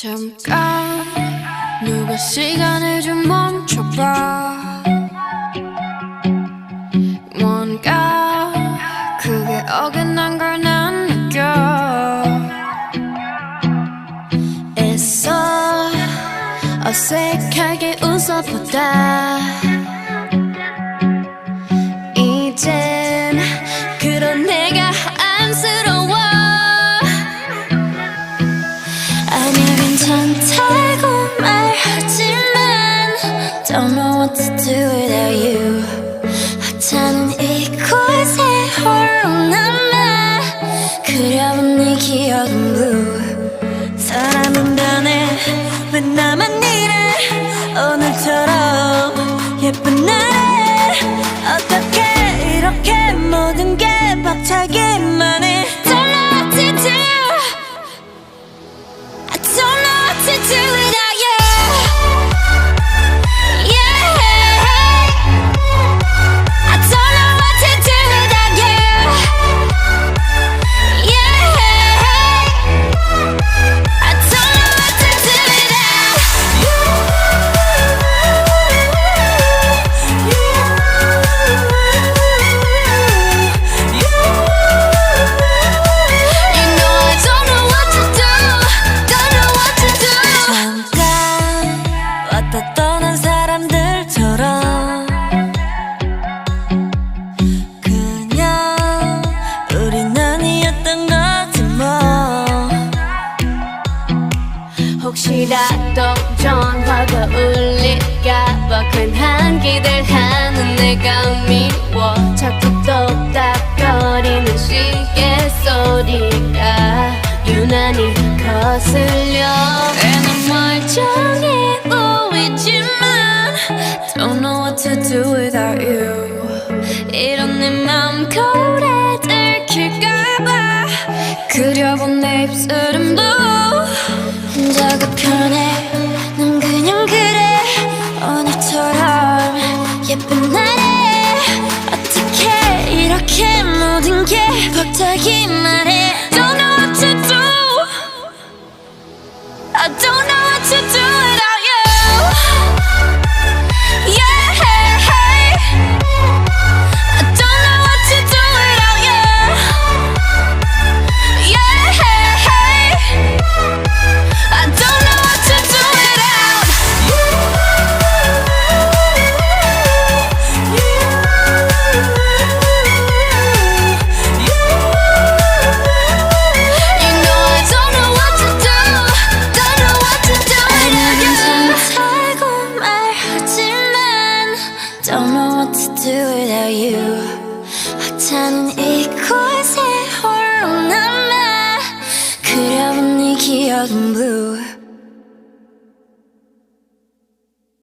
잠깐 누가 시간을 좀 멈춰봐. 뭔가 그게 어긋난 걸 난 느껴. 애써 어색하게 웃어보다 이젠 그런 내가 안쓰러워. 아니야 괜찮다고 말하지만 Don't know what to do without you. 하찮은 이곳에 홀로 남아 그려본 네 기억은 blue. 사람은 변해 왜 나만 이래 오늘처럼 예쁜 날에 어떻게 이렇게 모든 게 벅차기만 해. Don't know what to do. I don't know what to do without you. Yeah, I don't know what to do without you. Yeah, I don't know what to do without you. You know I don't know what to do. Don't know what to do. 잠깐 왔다 떠난 사람들처럼 그냥 우린 아니었던 거지 뭐. 혹시라도 전화가 울릴까봐 괜한 기대하는 내가 미워. 자꾸 똑딱거리는 시계 소리가 유난히 거슬려. 괜한 멀쩡해 보이지만 Don't know what to do without you. 이런 내 맘 거울에 들킬까봐 그려본 내 입술은 blue. 혼자가 편해 난 그냥 그래 오늘처럼 예쁜 날에 어떻게 이렇게 모든 게 벅차기만 해. Don't know what to do. I don't know what to do without you. Yeah, I don't know what to do without you. Yeah, I don't know what to do without you. You know I don't know what to do. Don't know what to do without you. 괜찮다고 말하지만 Don't know what to do without you. 하찮은 이곳에 홀로 남아 그려본 네 기억은 blue.